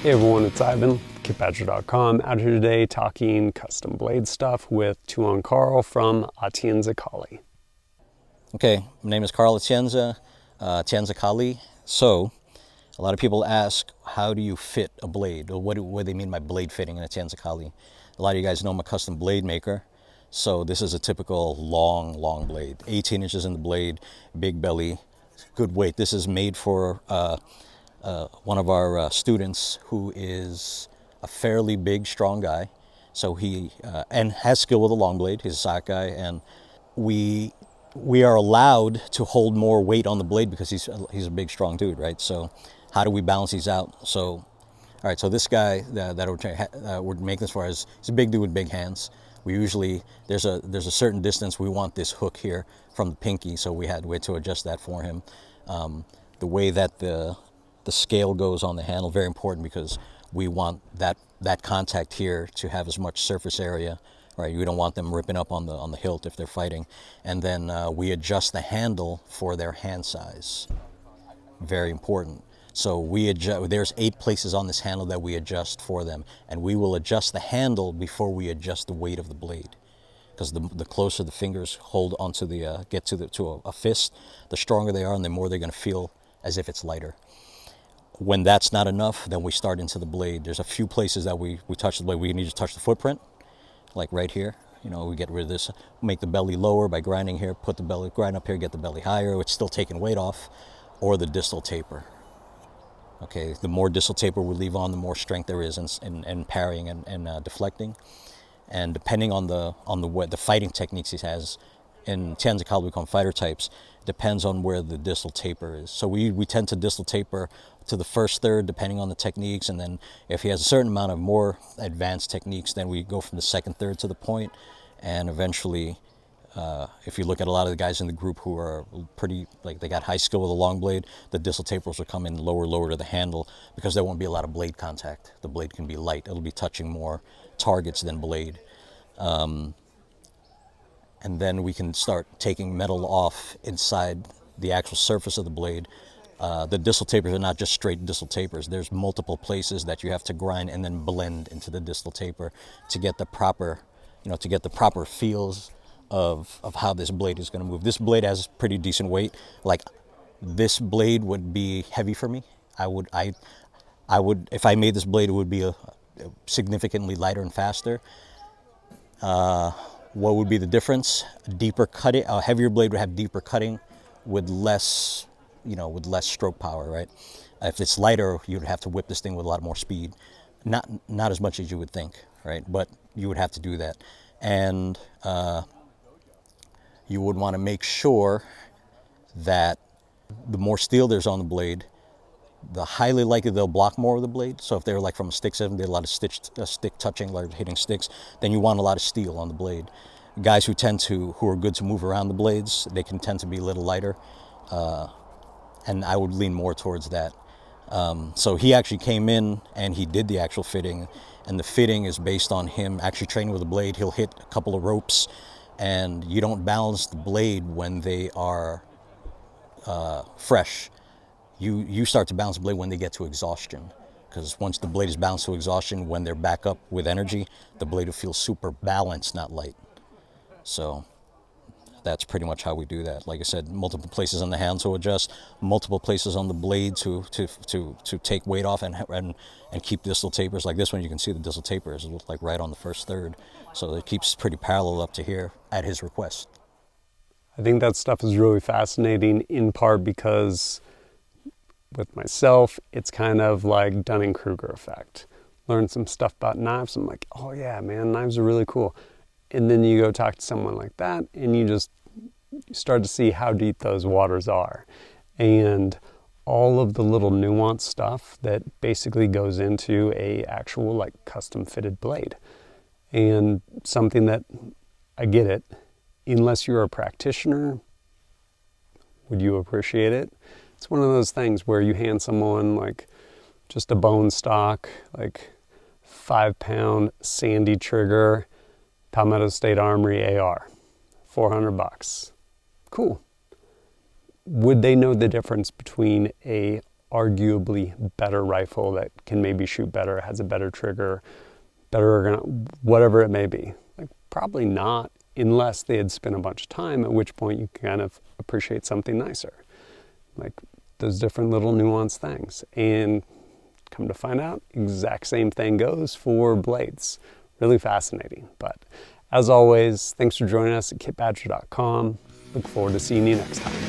Hey everyone, it's Ivan, kitbadger.com, out here today talking custom blade stuff with Tuhan Carl from Atienza. Okay, my name is Carl Atienza, Atienza. So, a lot of people ask, how do you fit a blade? Or what do they mean by blade fitting in Atienza. A lot of you guys know I'm a custom blade maker. So this is a typical long blade. 18 inches in the blade, big belly, good weight. This is made for one of our students who is a fairly big, strong guy. So he and has skill with a long blade. He's a sock guy, and we are allowed to hold more weight on the blade because he's a big, strong dude, right? So how do we balance these out? So all right, so this guy that we're making this for he's a big dude with big hands. We usually there's a certain distance we want this hook here from the pinky, so we had to adjust that for him. The way that the scale goes on the handle, very important, because we want that contact here to have as much surface area, right? We don't want them ripping up on the hilt if they're fighting. And then we adjust the handle for their hand size. Very important. So we adjust. There's 8 places on this handle that we adjust for them, and we will adjust the handle before we adjust the weight of the blade. Because the closer the fingers hold onto the get to a fist, the stronger they are, and the more they're going to feel as if it's lighter. When that's not enough, then we start into the blade. There's a few places that we touch the blade. We need to touch the footprint, like right here. You know, we get rid of this, make the belly lower by grinding here, grind up here, get the belly higher. It's still taking weight off, or the distal taper. Okay, the more distal taper we leave on, the more strength there is in parrying and deflecting. And depending on the fighting techniques he has, in Atienza we call them fighter types, depends on where the distal taper is. So we tend to distal taper to the first third, depending on the techniques, and then if he has a certain amount of more advanced techniques, then we go from the second third to the point, and eventually, if you look at a lot of the guys in the group who are pretty, like, they got high skill with a long blade, the distal tapers will come in lower to the handle, because there won't be a lot of blade contact. The blade can be light. It'll be touching more targets than blade. And then we can start taking metal off inside the actual surface of the blade. The distal tapers are not just straight distal tapers. There's multiple places that you have to grind and then blend into the distal taper to get the proper, feels of how this blade is going to move. This blade has pretty decent weight. Like, this blade would be heavy for me. I would, if I made this blade, it would be a significantly lighter and faster. What would be the difference? A heavier blade would have deeper cutting with less stroke power, right? If it's lighter, you'd have to whip this thing with a lot more speed. Not as much as you would think, right? But you would have to do that. And you would want to make sure that the more steel there's on the blade, the highly likely they'll block more of the blade. So if they're like from a stick system, they had a lot of stick touching, like hitting sticks, then you want a lot of steel on the blade. Guys who are good to move around the blades, they can tend to be a little lighter, and I would lean more towards that. So he actually came in and he did the actual fitting, and the fitting is based on him actually training with a blade. He'll hit a couple of ropes, and you don't balance the blade when they are fresh. You start to balance the blade when they get to exhaustion, because once the blade is balanced to exhaustion, when they're back up with energy, the blade will feel super balanced, not light. So that's pretty much how we do that. Like I said, multiple places on the hand to adjust, multiple places on the blade to take weight off and keep distal tapers. Like this one, you can see the distal taper is like right on the first third, so it keeps pretty parallel up to here at his request. I think that stuff is really fascinating, in part because with myself, it's kind of like Dunning-Kruger effect. Learn some stuff about knives. I'm like, oh yeah, man, knives are really cool. And then you go talk to someone like that, and you start to see how deep those waters are. And all of the little nuanced stuff that basically goes into a actual, like, custom fitted blade. And something that, I get it, unless you're a practitioner, would you appreciate it? It's one of those things where you hand someone like just a bone stock, like 5-pound Sandy trigger, Palmetto State Armory AR, $400. Cool. Would they know the difference between a arguably better rifle that can maybe shoot better, has a better trigger, better, whatever it may be? Like, probably not, unless they had spent a bunch of time, at which point you kind of appreciate something nicer. Like those different little nuanced things. And come to find out, exact same thing goes for blades. Really fascinating. But as always, thanks for joining us at kitbadger.com. Look forward to seeing you next time.